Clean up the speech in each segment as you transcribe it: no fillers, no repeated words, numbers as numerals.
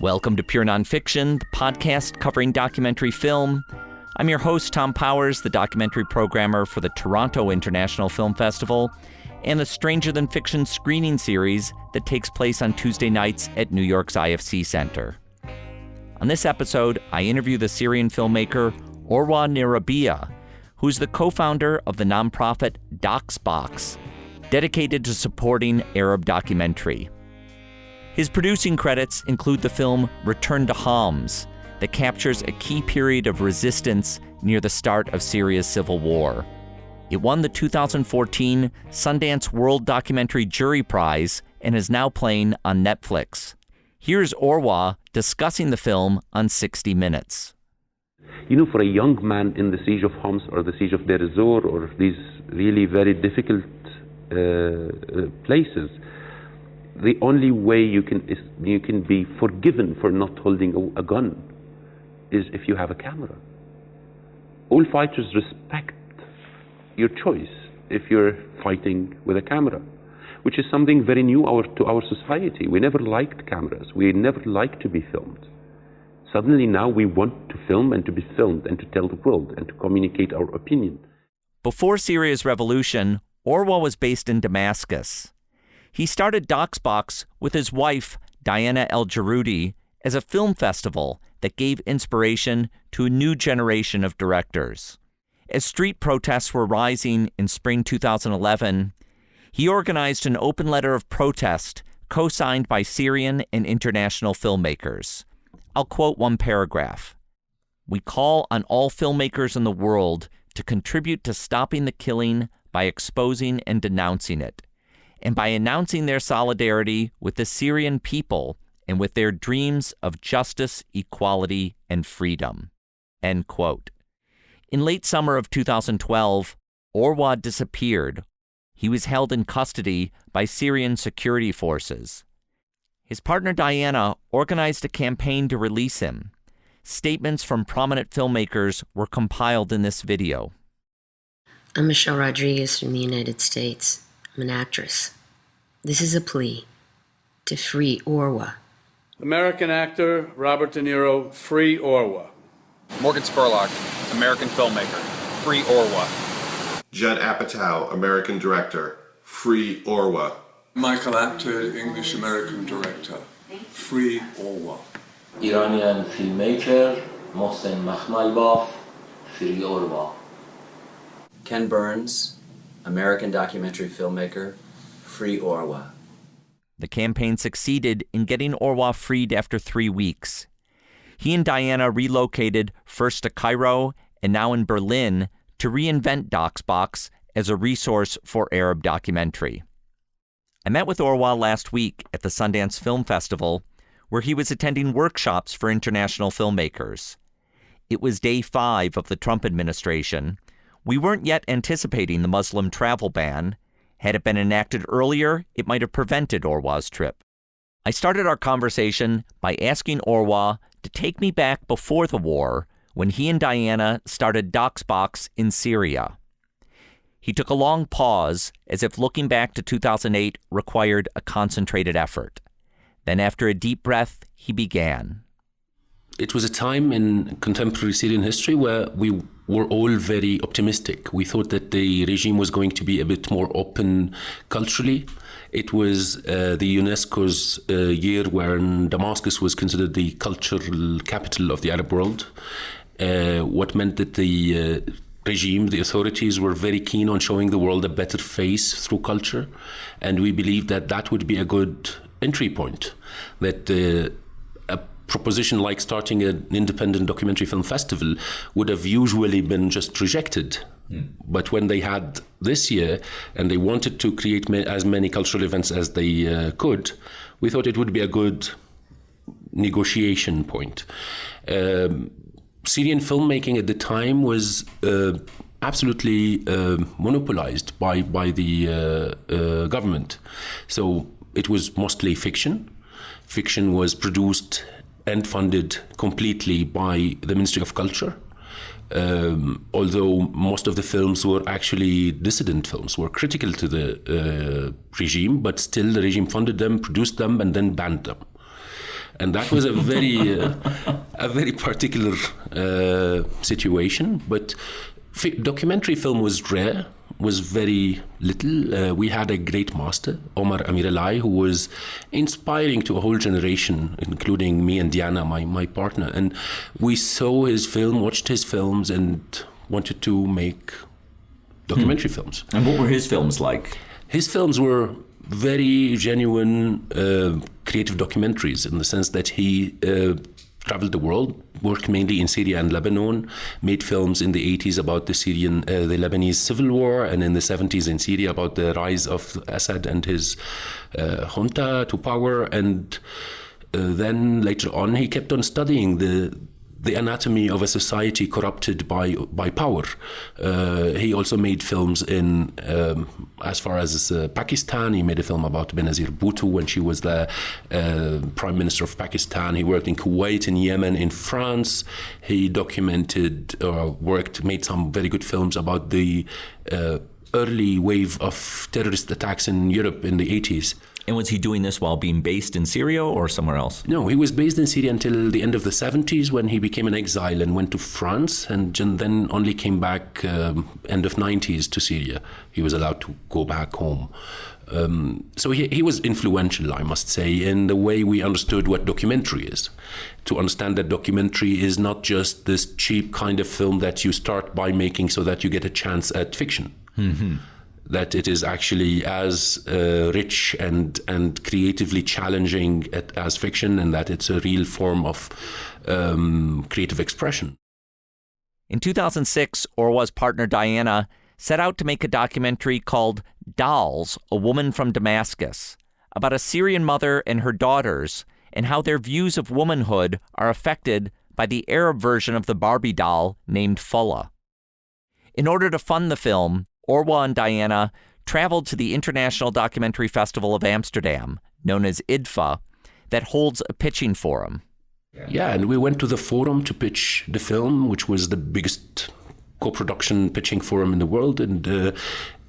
Welcome to Pure Nonfiction, the podcast covering documentary film. I'm your host, Tom Powers, the documentary programmer for the Toronto International Film Festival and the Stranger Than Fiction screening series that takes place on Tuesday nights at New York's IFC Center. On this episode, I interview the Syrian filmmaker Orwa Nyrabia, who's the co-founder of the nonprofit DocsBox, dedicated to supporting Arab documentary. His producing credits include the film Return to Homs, that captures a key period of resistance near the start of Syria's civil war. It won the 2014 Sundance World Documentary Jury Prize and is now playing on Netflix. Here's Orwa discussing the film on 60 Minutes. You know, for a young man in the siege of Homs or the siege of Deir ez-Zor or these really very difficult places, the only way you can be forgiven for not holding a gun is if you have a camera. All fighters respect your choice if you're fighting with a camera, which is something very new to our society. We never liked cameras. We never liked to be filmed. Suddenly now we want to film and to be filmed and to tell the world and to communicate our opinion. Before Syria's revolution, Orwa was based in Damascus. He started DocsBox with his wife, Diana El-Jarudi, as a film festival that gave inspiration to a new generation of directors. As street protests were rising in spring 2011, he organized an open letter of protest co-signed by Syrian and international filmmakers. I'll quote one paragraph. "We call on all filmmakers in the world to contribute to stopping the killing by exposing and denouncing it, and by announcing their solidarity with the Syrian people and with their dreams of justice, equality, and freedom." End quote. In late summer of 2012, Orwa disappeared. He was held in custody by Syrian security forces. His partner Diana organized a campaign to release him. Statements from prominent filmmakers were compiled in this video. I'm Michelle Rodriguez from the United States. I'm an actress. This is a plea to free Orwa. American actor Robert De Niro, free Orwa. Morgan Spurlock, American filmmaker, free Orwa. Judd Apatow, American director, free Orwa. Michael Apted, English-American director, free Orwa. Iranian filmmaker, Mohsen Makhmalbaf, free Orwa. Ken Burns, American documentary filmmaker, free Orwa. The campaign succeeded in getting Orwa freed after 3 weeks. He and Diana relocated first to Cairo and now in Berlin to reinvent DocsBox as a resource for Arab documentary. I met with Orwa last week at the Sundance Film Festival, where he was attending workshops for international filmmakers. It was day 5 of the Trump administration. We weren't yet anticipating the Muslim travel ban. Had it been enacted earlier, it might have prevented Orwa's trip. I started our conversation by asking Orwa to take me back before the war, when he and Diana started DocsBox in Syria. He took a long pause, as if looking back to 2008 required a concentrated effort. Then after a deep breath, he began. It was a time in contemporary Syrian history where we were all very optimistic. We thought that the regime was going to be a bit more open culturally. It was the UNESCO's year when Damascus was considered the cultural capital of the Arab world, what meant that the regime, the authorities, were very keen on showing the world a better face through culture. And we believed that that would be a good entry point, that a proposition like starting an independent documentary film festival would have usually been just rejected. But when they had this year and they wanted to create as many cultural events as they could, we thought it would be a good negotiation point. Syrian filmmaking at the time was absolutely monopolized by the government. So it was mostly fiction. Fiction was produced and funded completely by the Ministry of Culture. Although most of the films were actually dissident films, were critical to the regime, but still the regime funded them, produced them, and then banned them. And that was a very particular situation. But documentary film was rare, was very little. We had a great master, Omar Amiralai, who was inspiring to a whole generation, including me and Diana, my partner. And we saw his film, watched his films, and wanted to make documentary films. And what were his films like? His films were very genuine creative documentaries, in the sense that he traveled the world, worked mainly in Syria and Lebanon, made films in the 80s about the Lebanese civil war, and in the 70s in Syria about the rise of Assad and his junta to power. And then later on, he kept on studying the anatomy of a society corrupted by power. He also made films in, as far as Pakistan. He made a film about Benazir Bhutto when she was the Prime Minister of Pakistan. He worked in Kuwait, in Yemen, in France. He documented, made some very good films about the early wave of terrorist attacks in Europe in the 80s. And was he doing this while being based in Syria or somewhere else? No, he was based in Syria until the end of the 70s, when he became an exile and went to France, and then only came back end of 90s to Syria. He was allowed to go back home. So he was influential, I must say, in the way we understood what documentary is. To understand that documentary is not just this cheap kind of film that you start by making so that you get a chance at fiction. Mm-hmm. That it is actually as rich and creatively challenging as fiction, and that it's a real form of creative expression. In 2006, Orwa's partner Diana set out to make a documentary called Dolls, A Woman from Damascus, about a Syrian mother and her daughters, and how their views of womanhood are affected by the Arab version of the Barbie doll named Fulla. In order to fund the film, Orwa and Diana traveled to the International Documentary Festival of Amsterdam, known as IDFA, that holds a pitching forum. Yeah, and we went to the forum to pitch the film, which was the biggest co-production pitching forum in the world, and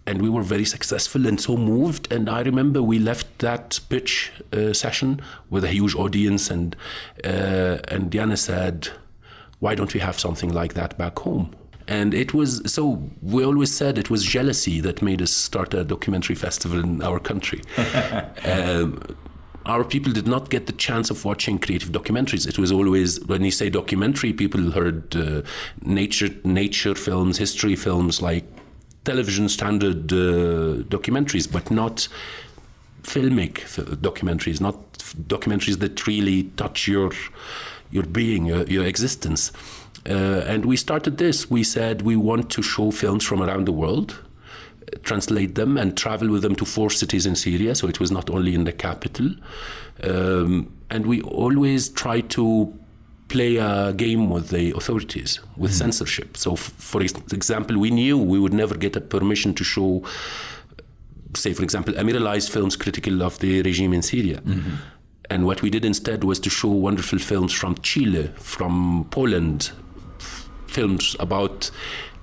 we were very successful and so moved. And I remember we left that pitch session with a huge audience, and Diana said, "Why don't we have something like that back home?" And it was, so we always said it was jealousy that made us start a documentary festival in our country. Our people did not get the chance of watching creative documentaries. It was always, when you say documentary, people heard nature films, history films, like television standard documentaries, but not filmic documentaries, not documentaries that really touch your being, your existence. And we started this. We said we want to show films from around the world, translate them, and travel with them to 4 cities in Syria. So it was not only in the capital. And we always try to play a game with the authorities, with censorship. So, for example, we knew we would never get a permission to show, say, for example, Amiralai's films critical of the regime in Syria. Mm-hmm. And what we did instead was to show wonderful films from Chile, from Poland, films about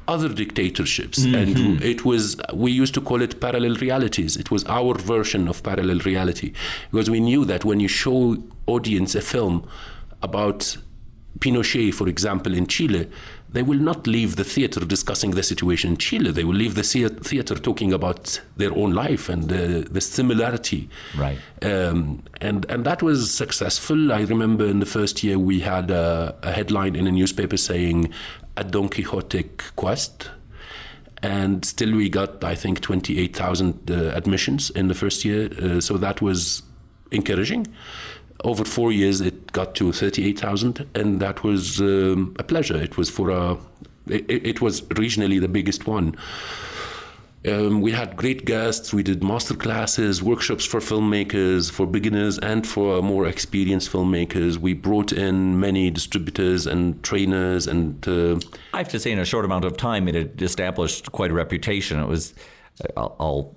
other dictatorships. Mm-hmm. And it was, we used to call it parallel realities. It was our version of parallel reality, because we knew that when you show audience a film about Pinochet, for example, in Chile, they will not leave the theater discussing the situation in Chile. They will leave the theater talking about their own life and the similarity. Right. And that was successful. I remember in the first year we had a headline in a newspaper saying a Don Quixotic quest. And still we got, I think, 28,000 admissions in the first year. So that was encouraging. Over 4 years, it got to 38,000, and that was a pleasure. It was it was regionally the biggest one. We had great guests. We did master classes, workshops for filmmakers, for beginners, and for more experienced filmmakers. We brought in many distributors and trainers, and I have to say, in a short amount of time, it had established quite a reputation. It was. I'll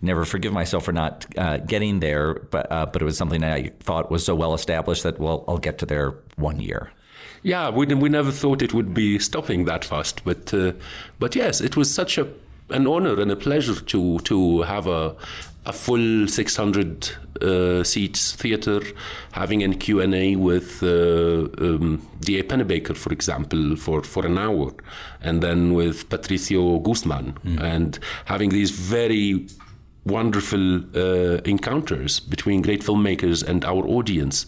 never forgive myself for not getting there, but it was something that I thought was so well established that, well, I'll get to there 1 year. Yeah, we never thought it would be stopping that fast, but yes, it was such an honor and a pleasure to have a a full 600 seats theater, having a Q&A with D.A. Pennebaker, for example, for an hour, and then with Patricio Guzman, and having these very wonderful encounters between great filmmakers and our audience.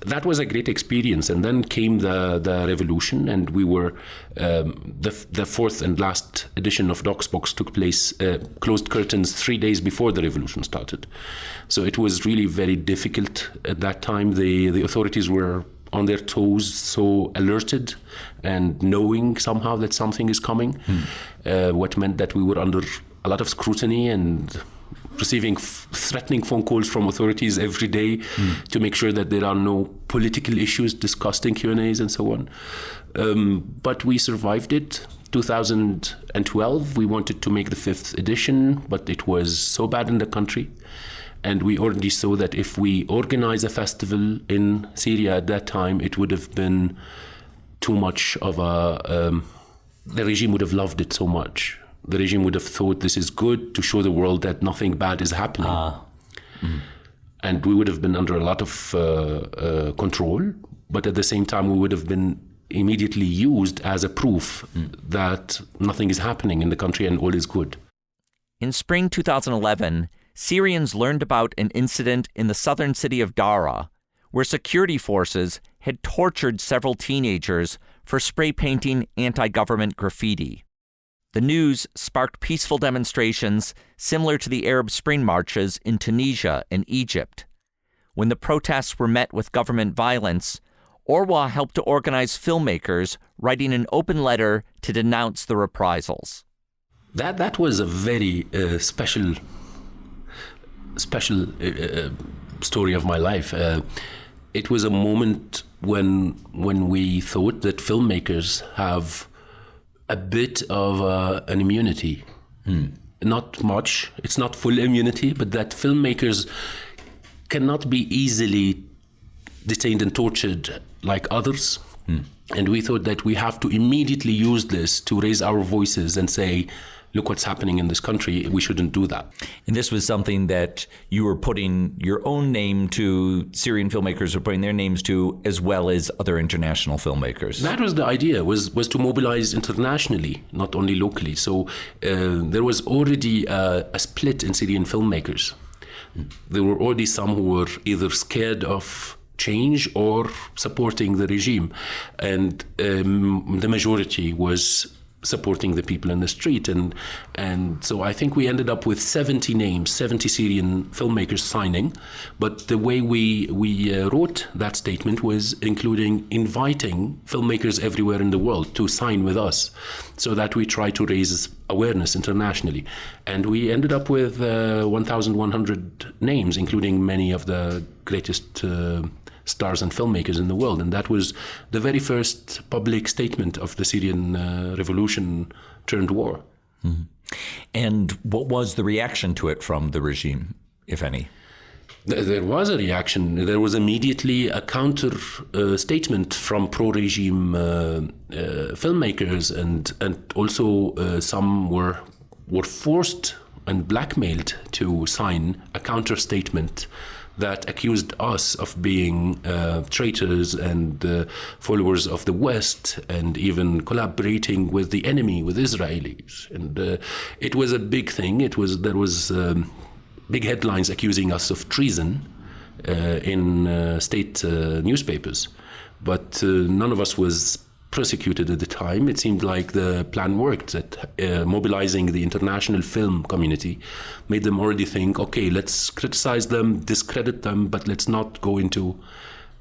That was a great experience, and then came the revolution, and we were the fourth and last edition of Docsbox took place, closed curtains 3 days before the revolution started. So it was really very difficult at that time. The authorities were on their toes, so alerted and knowing somehow that something is coming, what meant that we were under a lot of scrutiny and receiving threatening phone calls from authorities every day to make sure that there are no political issues discussed in Q&As and so on. But we survived it. 2012, we wanted to make the 5th edition, but it was so bad in the country. And we already saw that if we organize a festival in Syria at that time, it would have been too much of a... the regime would have loved it so much. The regime would have thought this is good to show the world that nothing bad is happening. And we would have been under a lot of control, but at the same time, we would have been immediately used as a proof that nothing is happening in the country and all is good. In spring 2011, Syrians learned about an incident in the southern city of Dara, where security forces had tortured several teenagers for spray painting anti-government graffiti. The news sparked peaceful demonstrations similar to the Arab Spring marches in Tunisia and Egypt. When the protests were met with government violence, Orwa helped to organize filmmakers writing an open letter to denounce the reprisals. That was a very special story of my life. It was a moment when we thought that filmmakers have a bit of an immunity. Not much, it's not full immunity, but that filmmakers cannot be easily detained and tortured like others. And we thought that we have to immediately use this to raise our voices and say, look what's happening in this country, we shouldn't do that. And this was something that you were putting your own name to, Syrian filmmakers were putting their names to, as well as other international filmmakers. That was the idea, was to mobilize internationally, not only locally. So there was already a split in Syrian filmmakers. There were already some who were either scared of change or supporting the regime. And the majority was supporting the people in the street. And so I think we ended up with 70 names, 70 Syrian filmmakers signing. But the way we wrote that statement was including inviting filmmakers everywhere in the world to sign with us so that we try to raise awareness internationally. And we ended up with 1,100 names, including many of the greatest stars and filmmakers in the world. And that was the very first public statement of the Syrian revolution turned war. And what was the reaction to it from the regime, if any? There was a reaction. There was immediately a counter statement from pro-regime filmmakers, and also some were forced and blackmailed to sign a counter statement that accused us of being traitors and followers of the West, and even collaborating with the enemy, with Israelis. And it was a big thing. There was big headlines accusing us of treason in state newspapers. But none of us was prosecuted at the time. It seemed like the plan worked, that mobilizing the international film community made them already think, okay, let's criticize them, discredit them, but let's not go into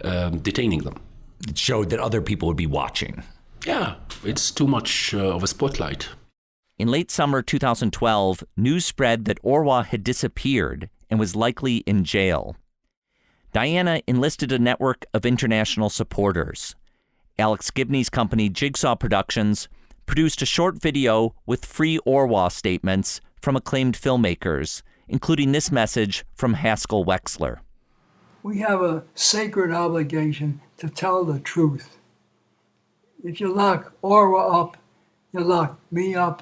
detaining them. It showed that other people would be watching. Yeah, it's too much of a spotlight. In late summer 2012, news spread that Orwa had disappeared and was likely in jail. Diana enlisted a network of international supporters. Alex Gibney's company, Jigsaw Productions, produced a short video with free Orwa statements from acclaimed filmmakers, including this message from Haskell Wexler. We have a sacred obligation to tell the truth. If you lock Orwa up, you lock me up,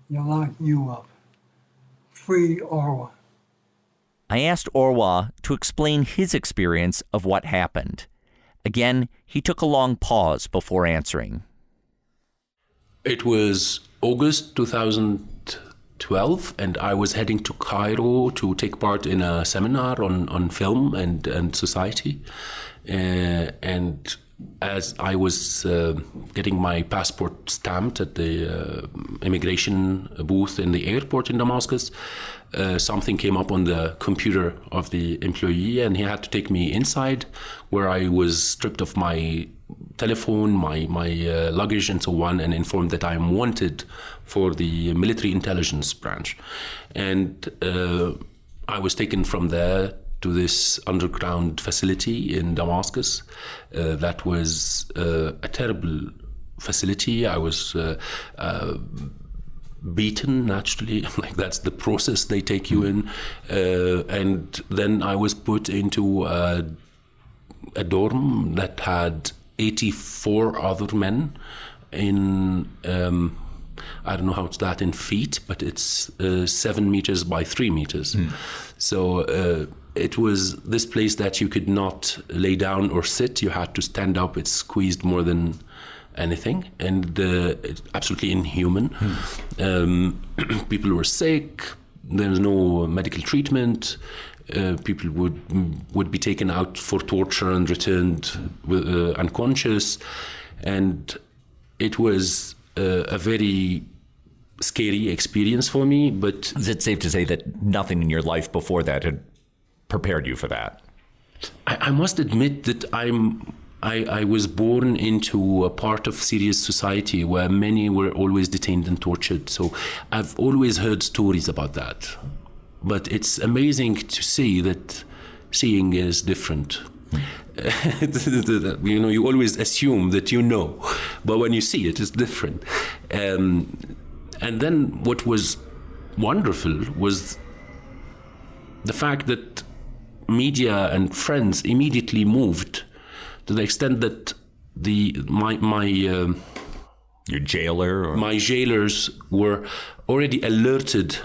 you lock you up. free Orwa. I asked Orwa to explain his experience of what happened. Again, he took a long pause before answering. It was August 2012, and I was heading to Cairo to take part in a seminar on film and society. And as I was getting my passport stamped at the immigration booth in the airport in Damascus, something came up on the computer of the employee, and he had to take me inside, where I was stripped of my telephone, my luggage and so on, and informed that I am wanted for the military intelligence branch. And I was taken from there to this underground facility in Damascus. That was a terrible facility. I was beaten, naturally, like that's the process they take you in. And then I was put into a dorm that had 84 other men in, I don't know how it's that in feet, but it's 7 meters by 3 meters. So it was this place that you could not lay down or sit. You had to stand up. It's squeezed more than anything, and it's absolutely inhuman. People were sick. There was no medical treatment. People would be taken out for torture and returned unconscious, and it was a very scary experience for me. But is it safe to say that nothing in your life before that had prepared you for that? I must admit that I was born into a part of Syria's society where many were always detained and tortured. So I've always heard stories about that. But it's amazing to see that seeing is different. You know, you always assume that you know, but when you see it, it's different. And then what was wonderful was the fact that media and friends immediately moved, to the extent that your jailer or? My jailers were already alerted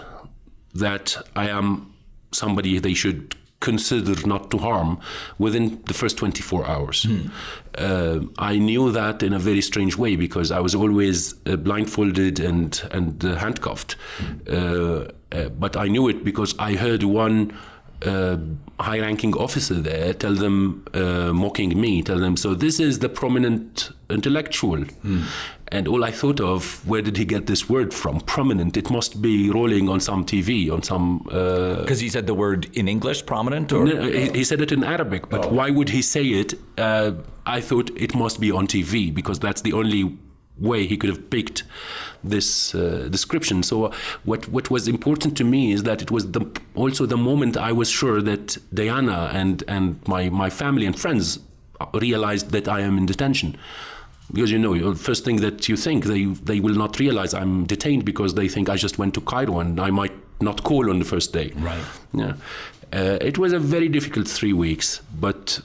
that I am somebody they should consider not to harm within the first 24 hours. I knew that in a very strange way, because I was always blindfolded and handcuffed. But I knew it because I heard one high-ranking officer there tell them, mocking me, tell them, so this is the prominent intellectual. And all I thought of, where did he get this word from? Prominent. It must be rolling on some TV, on some... Because he said the word in English, prominent? Or? No, he said it in Arabic, but why would he say it? I thought it must be on TV, because that's the only way he could have picked this description. So what was important to me is that it was also the moment I was sure that Diana and my family and friends realized that I am in detention. Because, you know, the first thing that you think, they will not realize I'm detained, because they think I just went to Cairo and I might not call on the first day. Right. Yeah. It was a very difficult 3 weeks, but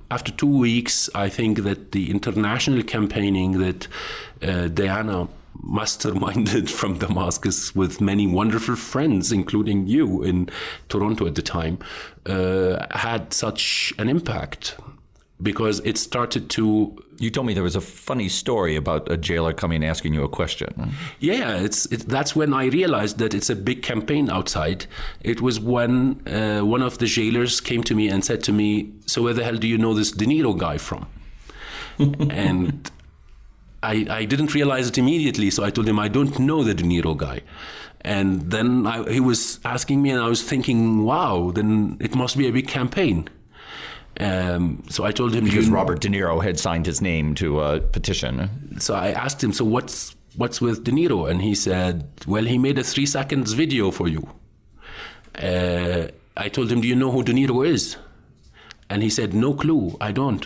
after 2 weeks, I think that the international campaigning that Diana masterminded from Damascus with many wonderful friends, including you in Toronto at the time, had such an impact, because it started to... You told me there was a funny story about a jailer coming and asking you a question. Yeah, that's when I realized that it's a big campaign outside. It was when one of the jailers came to me and said to me, so where the hell do you know this De Niro guy from? And I didn't realize it immediately, so I told him I don't know the De Niro guy. And then he was asking me, and I was thinking, wow, then it must be a big campaign. So I told him... Because Robert De Niro had signed his name to a petition. So I asked him, so what's with De Niro? And he said, well, he made a 3 seconds video for you. I told him, do you know who De Niro is? And he said, no clue, I don't.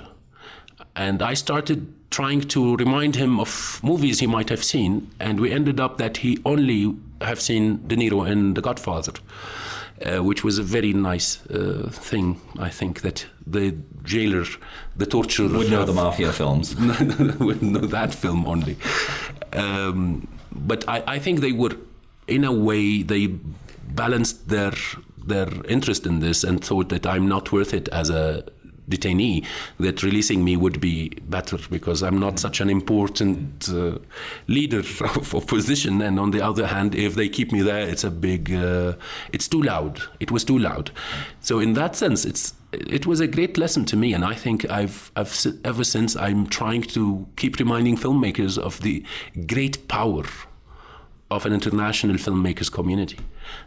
And I started trying to remind him of movies he might have seen, and we ended up that he only have seen De Niro in The Godfather. Which was a very nice thing, I think, that the jailer, the torturer... Would know the mafia films. Would know that film only. But I think they were, in a way, they balanced their interest in this and thought that I'm not worth it as a detainee, that releasing me would be better because I'm not such an important leader of opposition. And on the other hand, if they keep me there, it's a big, it's too loud. It was too loud. So in that sense, it was a great lesson to me. And I think I've ever since, I'm trying to keep reminding filmmakers of the great power of an international filmmakers community,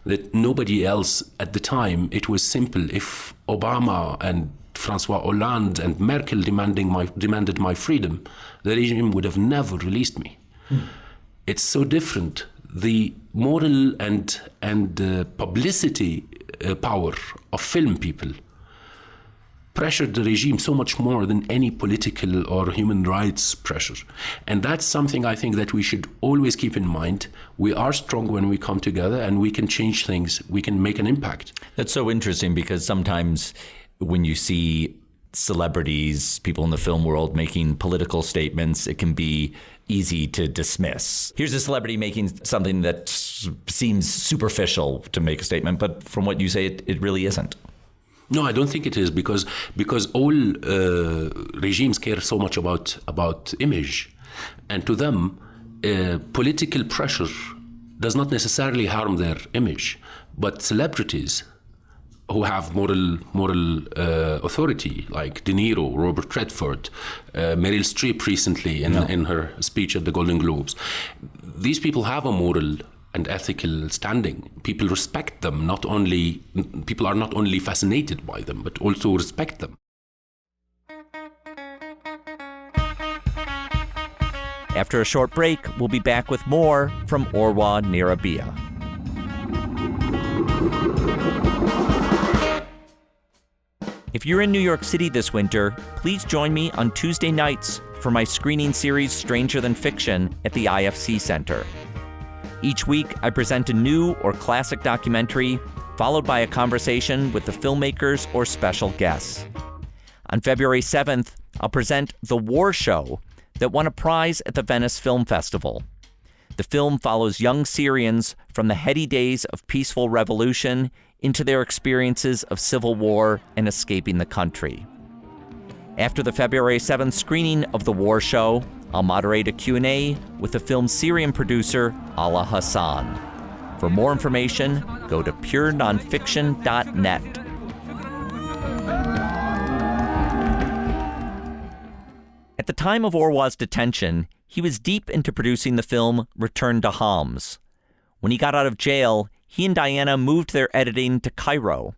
that nobody else at the time, it was simple. If Obama and Francois Hollande and Merkel demanded my freedom, the regime would have never released me. It's so different. The moral and publicity power of film people pressured the regime so much more than any political or human rights pressure. And that's something I think that we should always keep in mind. We are strong when we come together, and we can change things. We can make an impact. That's so interesting, because sometimes when you see celebrities, people in the film world making political statements, it can be easy to dismiss. Here's a celebrity making something that seems superficial to make a statement, but from what you say, it really isn't. No, I don't think it is, because all regimes care so much about image, and to them, political pressure does not necessarily harm their image, but celebrities who have moral authority, like De Niro, Robert Redford, Meryl Streep recently in her speech at the Golden Globes. These people have a moral and ethical standing. People respect them. People are not only fascinated by them, but also respect them. After a short break, we'll be back with more from Orwa, Nyrabia. If you're in New York City this winter, please join me on Tuesday nights for my screening series Stranger Than Fiction at the IFC Center. Each week, I present a new or classic documentary, followed by a conversation with the filmmakers or special guests. On February 7th, I'll present The War Show that won a prize at the Venice Film Festival. The film follows young Syrians from the heady days of peaceful revolution into their experiences of civil war and escaping the country. After the February 7th screening of The War Show, I'll moderate a Q&A with the film's Syrian producer, Ala Hassan. For more information, go to purenonfiction.net. At the time of Orwa's detention, he was deep into producing the film Return to Homs. When he got out of jail, he and Diana moved their editing to Cairo.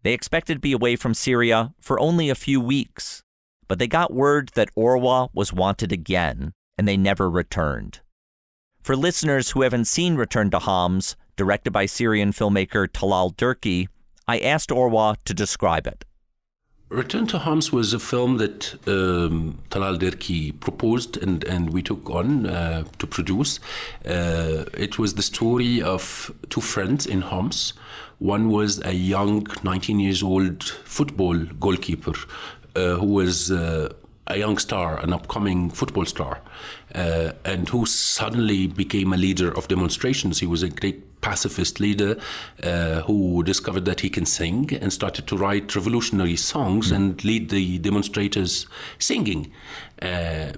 They expected to be away from Syria for only a few weeks, but they got word that Orwa was wanted again, and they never returned. For listeners who haven't seen Return to Homs, directed by Syrian filmmaker Talal Durki, I asked Orwa to describe it. Return to Homs was a film that Talal Durki proposed and we took on to produce. It was the story of two friends in Homs. One was a young 19 years old football goalkeeper who was a young star, an upcoming football star, and who suddenly became a leader of demonstrations. He was a great pacifist leader who discovered that he can sing and started to write revolutionary songs and lead the demonstrators singing.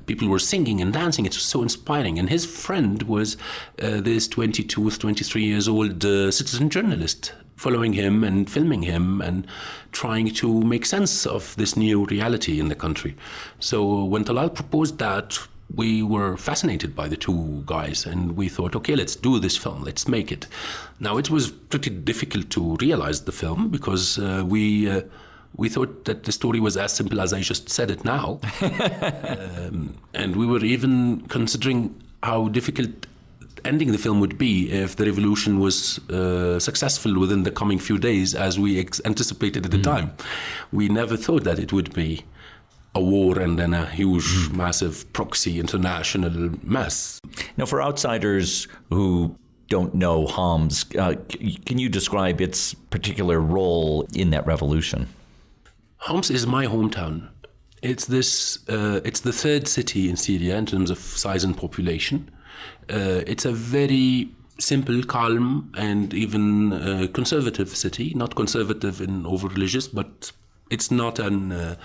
People were singing and dancing. It was so inspiring. And his friend was this 22, 23 years old citizen journalist, following him and filming him and trying to make sense of this new reality in the country. So when Talal proposed that, we were fascinated by the two guys and we thought, okay, let's do this film, let's make it. Now, it was pretty difficult to realize the film because we thought that the story was as simple as I just said it now. And we were even considering how difficult ending the film would be if the revolution was successful within the coming few days as we anticipated at the time. We never thought that it would be a war and then a huge, massive proxy international mess. Now, for outsiders who don't know Homs, can you describe its particular role in that revolution? Homs is my hometown. It's the third city in Syria in terms of size and population. It's a very simple, calm, and even conservative city. Not conservative in over-religious, but it's not a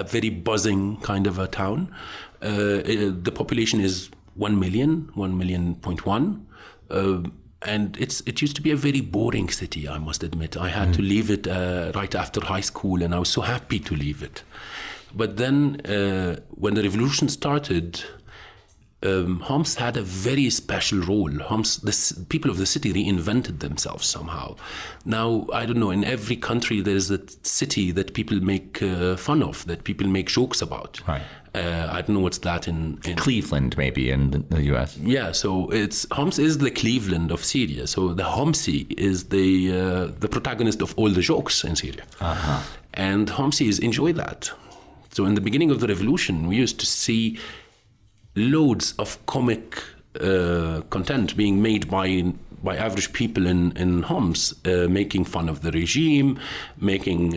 very buzzing kind of a town. The population is 1 million, 1.1 million. And it used to be a very boring city, I must admit. I had to leave it right after high school, and I was so happy to leave it. But then when the revolution started, Homs had a very special role. The people of the city reinvented themselves somehow. Now, I don't know, in every country there is a city that people make fun of, that people make jokes about. Right. I don't know what's that in Cleveland, maybe, in the U.S. Yeah, so Homs is the Cleveland of Syria. So the Homsi is the protagonist of all the jokes in Syria. Uh-huh. And Homsis enjoy that. So in the beginning of the revolution, we used to see loads of comic content being made by average people in Homs, making fun of the regime, making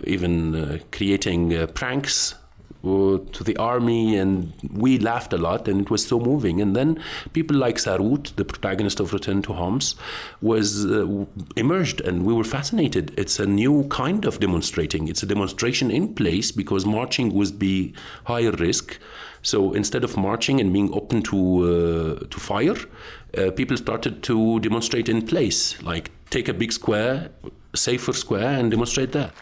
even creating pranks to the army, and we laughed a lot, and it was so moving. And then people like Sarut, the protagonist of Return to Homs, was emerged, and we were fascinated. It's a new kind of demonstrating. It's a demonstration in place, because marching would be higher risk. So instead of marching and being open to fire, people started to demonstrate in place, like take a big square, safer square, and demonstrate there.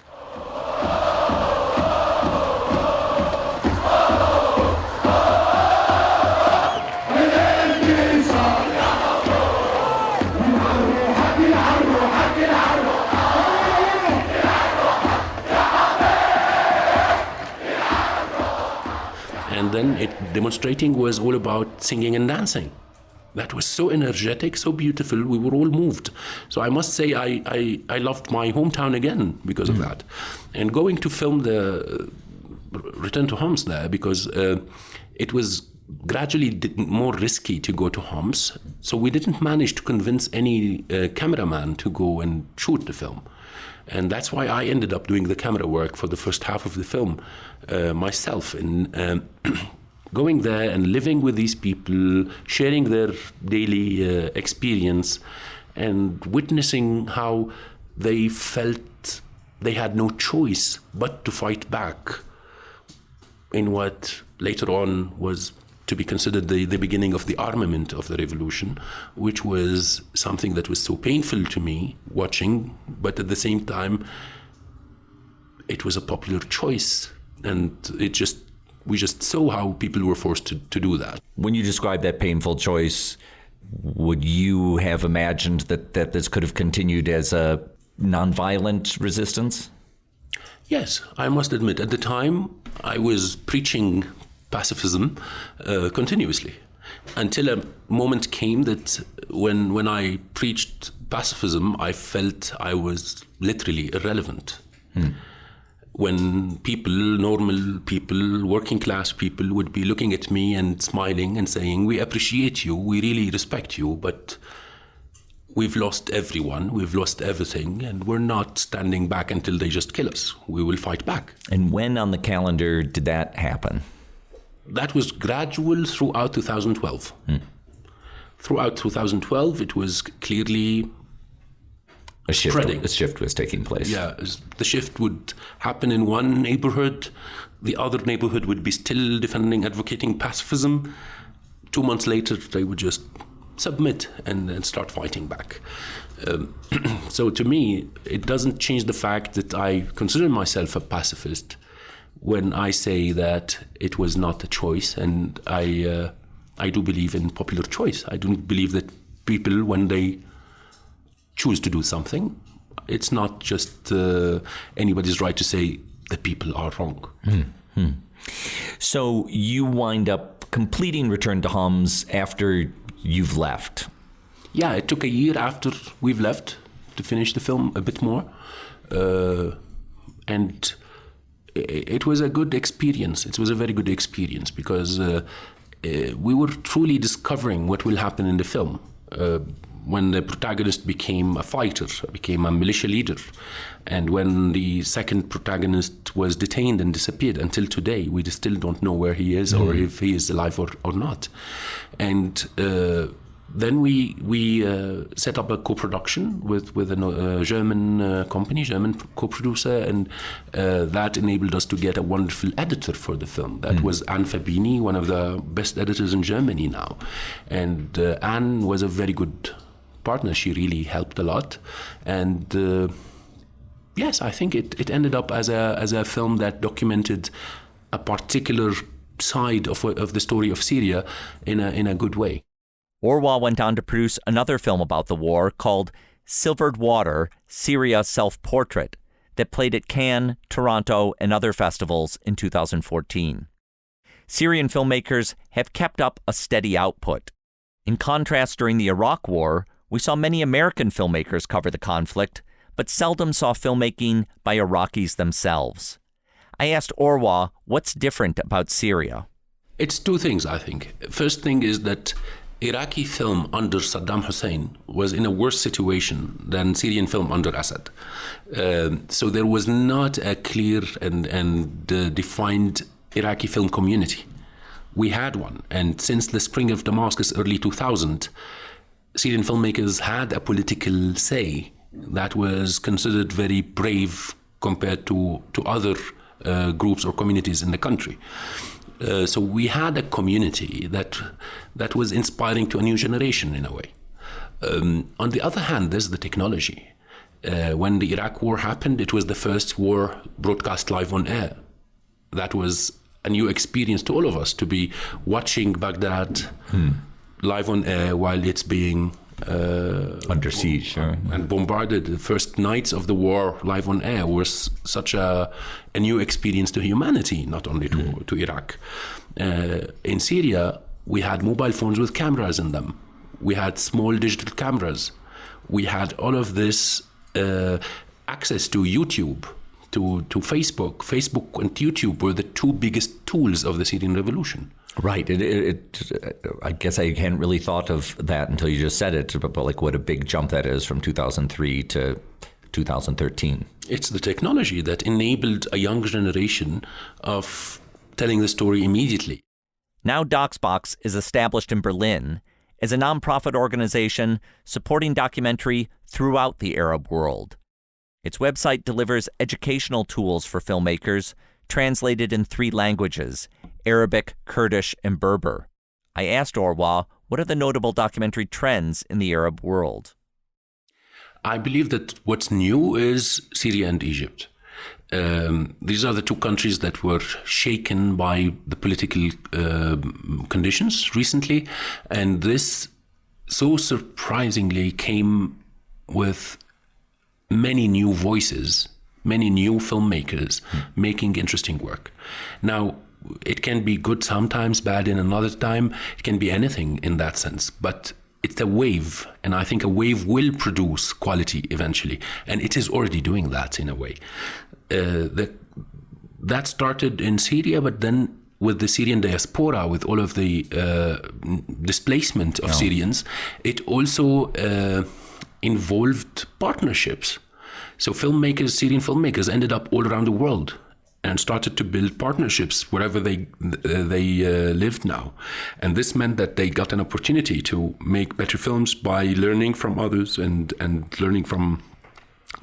And then demonstrating was all about singing and dancing. That was so energetic, so beautiful. We were all moved. So I must say I loved my hometown again because of that. And going to film the Return to Homs there, because it was gradually more risky to go to Homs. So we didn't manage to convince any cameraman to go and shoot the film. And that's why I ended up doing the camera work for the first half of the film myself. And going there and living with these people, sharing their daily experience, and witnessing how they felt they had no choice but to fight back in what later on was to be considered the beginning of the armament of the revolution, which was something that was so painful to me watching, but at the same time, it was a popular choice. And we just saw how people were forced to do that. When you describe that painful choice, would you have imagined that this could have continued as a nonviolent resistance? Yes, I must admit, at the time, I was preaching pacifism continuously, until a moment came that when I preached pacifism, I felt I was literally irrelevant. When people, normal people, working class people would be looking at me and smiling and saying, "We appreciate you, we really respect you, but we've lost everyone, we've lost everything, and we're not standing back until they just kill us. We will fight back." And when on the calendar did that happen? That was gradual throughout 2012. Throughout 2012, it was clearly spreading. A shift was taking place. Yeah, the shift would happen in one neighborhood. The other neighborhood would be still defending, advocating pacifism. 2 months later, they would just submit and start fighting back. So to me, it doesn't change the fact that I consider myself a pacifist when I say that it was not a choice, and I do believe in popular choice. I don't believe that people, when they choose to do something, it's not just anybody's right to say the people are wrong. So you wind up completing Return to Homs after you've left. Yeah, it took a year after we've left to finish the film, a bit more. And it was a good experience. It was a very good experience because we were truly discovering what will happen in the film. When the protagonist became a fighter, became a militia leader, and when the second protagonist was detained and disappeared, until today, we still don't know where he is or if he is alive or not. And Then we set up a co-production with a German company, German co-producer, and that enabled us to get a wonderful editor for the film. That was Anne Fabini, one of the best editors in Germany now. And Anne was a very good partner. She really helped a lot. And yes, I think it ended up as a film that documented a particular side of the story of Syria in a good way. Orwa went on to produce another film about the war called Silvered Water, Syria Self-Portrait, that played at Cannes, Toronto, and other festivals in 2014. Syrian filmmakers have kept up a steady output. In contrast, during the Iraq War, we saw many American filmmakers cover the conflict, but seldom saw filmmaking by Iraqis themselves. I asked Orwa what's different about Syria. It's two things, I think. First thing is that Iraqi film under Saddam Hussein was in a worse situation than Syrian film under Assad. So there was not a clear and defined Iraqi film community. We had one, and since the spring of Damascus, early 2000, Syrian filmmakers had a political say that was considered very brave compared to other groups or communities in the country. So we had a community that was inspiring to a new generation in a way. On the other hand, there's the technology. When the Iraq war happened, it was the first war broadcast live on air. That was a new experience to all of us, to be watching Baghdad live on air while it's being under siege and bombarded. The first nights of the war live on air was such a new experience to humanity, not only to Iraq. In Syria, we had mobile phones with cameras in them. We had small digital cameras. We had all of this access to YouTube, to Facebook. Facebook and YouTube were the two biggest tools of the Syrian revolution. Right. I guess I hadn't really thought of that until you just said it, but like what a big jump that is from 2003 to 2013. It's the technology that enabled a younger generation of telling the story immediately. Now DocsBox is established in Berlin as a nonprofit organization supporting documentary throughout the Arab world. Its website delivers educational tools for filmmakers translated in 3 languages, Arabic, Kurdish, and Berber. I asked Orwa, what are the notable documentary trends in the Arab world? I believe that what's new is Syria and Egypt. These are the two countries that were shaken by the political conditions recently, and this so surprisingly came with many new voices, many new filmmakers making interesting work. Now, it can be good sometimes, bad in another time. It can be anything in that sense. But it's a wave, and I think a wave will produce quality eventually. And it is already doing that in a way. That started in Syria, but then with the Syrian diaspora, with all of the displacement of Syrians, it also involved partnerships. So Syrian filmmakers ended up all around the world and started to build partnerships wherever they lived now. And this meant that they got an opportunity to make better films by learning from others and learning from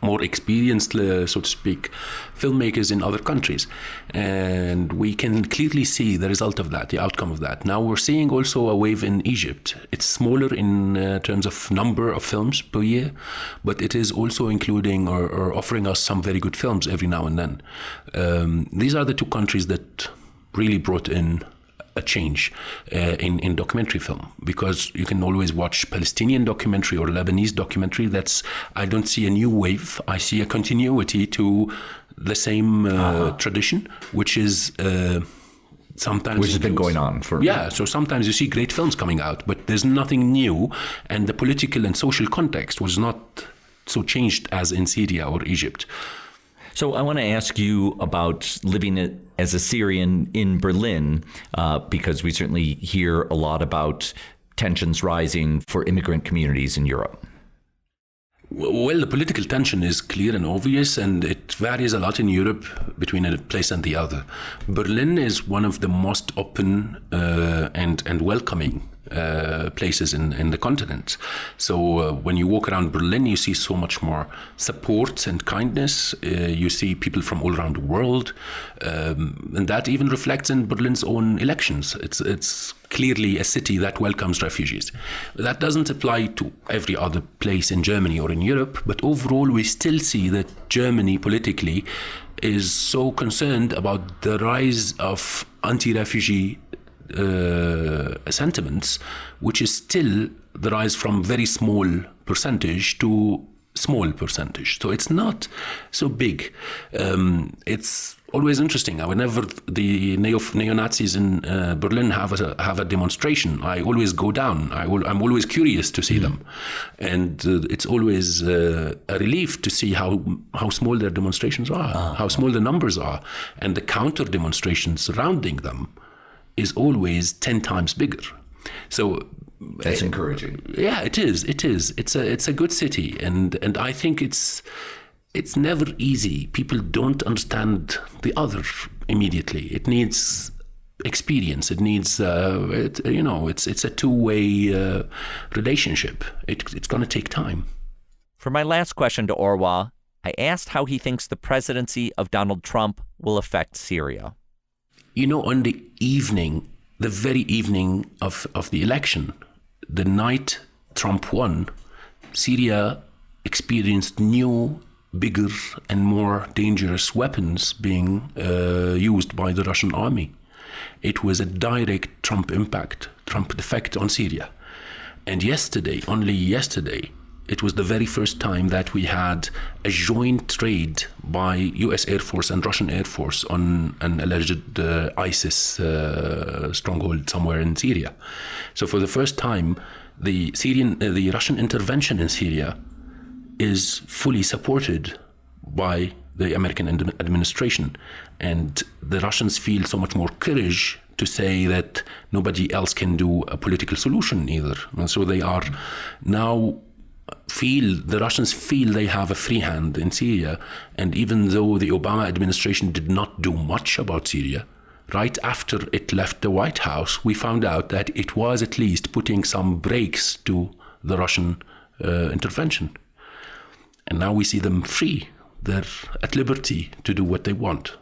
more experienced, so to speak, filmmakers in other countries. And we can clearly see the result of that, the outcome of that. Now we're seeing also a wave in Egypt. It's smaller in terms of number of films per year, but it is also including or offering us some very good films every now and then. These are the two countries that really brought in a change in documentary film, because you can always watch Palestinian documentary or Lebanese documentary. I don't see a new wave. I see a continuity to the same tradition, which is sometimes... Which has been going on for... Yeah, so sometimes you see great films coming out, but there's nothing new, and the political and social context was not so changed as in Syria or Egypt. So I want to ask you about living as a Syrian in Berlin, because we certainly hear a lot about tensions rising for immigrant communities in Europe. Well, the political tension is clear and obvious, and it varies a lot in Europe between a place and the other. Berlin is one of the most open and welcoming places in the continent. So when you walk around Berlin, you see so much more support and kindness. You see people from all around the world, and that even reflects in Berlin's own elections. It's clearly a city that welcomes refugees. That doesn't apply to every other place in Germany or in Europe, but overall we still see that Germany politically is so concerned about the rise of anti-refugee sentiments, which is still the rise from very small percentage to small percentage. So it's not so big. It's always interesting. Whenever the neo-Nazis in Berlin have a demonstration, I always go down. I'm always curious to see them. And it's always a relief to see how small their demonstrations are, how small the numbers are. And the counter demonstrations surrounding them is always 10 times bigger. So that's encouraging. Yeah, it is. It's a good city, and I think it's never easy. People don't understand the other immediately. It needs experience. It needs it's a two-way relationship. It's going to take time. For my last question to Orwa, I asked how he thinks the presidency of Donald Trump will affect Syria. On the very evening of the election, the night Trump won, Syria experienced new, bigger and more dangerous weapons being used by the Russian army. It was a direct Trump effect on Syria. And only yesterday, it was the very first time that we had a joint raid by US Air Force and Russian Air Force on an alleged ISIS stronghold somewhere in Syria. So for the first time, the Russian intervention in Syria is fully supported by the American administration. And the Russians feel so much more courage to say that nobody else can do a political solution either. And so they are now the Russians feel they have a free hand in Syria. And even though the Obama administration did not do much about Syria, right after it left the White House, we found out that it was at least putting some brakes to the Russian intervention. And now we see them free. They're at liberty to do what they want.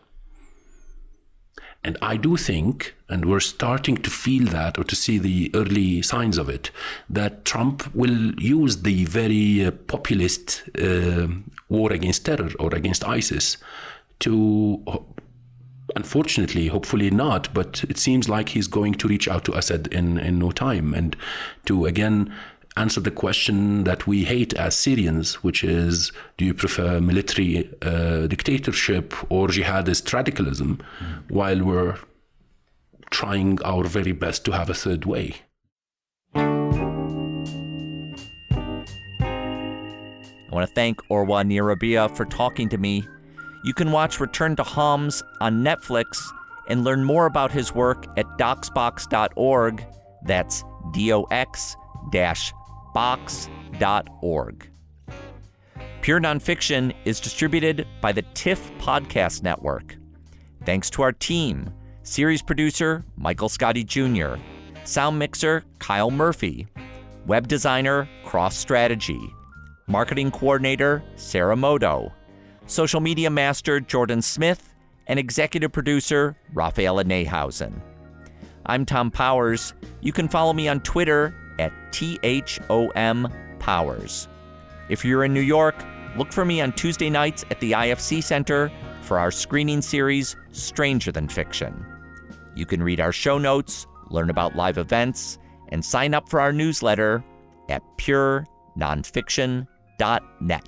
And I do think, and we're starting to feel that, or to see the early signs of it, that Trump will use the very populist war against terror or against ISIS to, unfortunately, hopefully not, but it seems like he's going to reach out to Assad in no time, and to again answer the question that we hate as Syrians, which is, do you prefer military dictatorship or jihadist radicalism, while we're trying our very best to have a third way? I want to thank Orwa Nyrabia for talking to me. You can watch Return to Homs on Netflix and learn more about his work at docsbox.org. That's dox-box.org. Pure Nonfiction is distributed by the TIFF Podcast Network. Thanks to our team, series producer Michael Scotti Jr., sound mixer Kyle Murphy, web designer Cross Strategy, marketing coordinator Sarah Moto, social media master Jordan Smith, and executive producer Rafaela Nehausen. I'm Tom Powers. You can follow me on Twitter at THOM_Powers. If you're in New York, look for me on Tuesday nights at the IFC Center for our screening series, Stranger Than Fiction. You can read our show notes, learn about live events, and sign up for our newsletter at purenonfiction.net.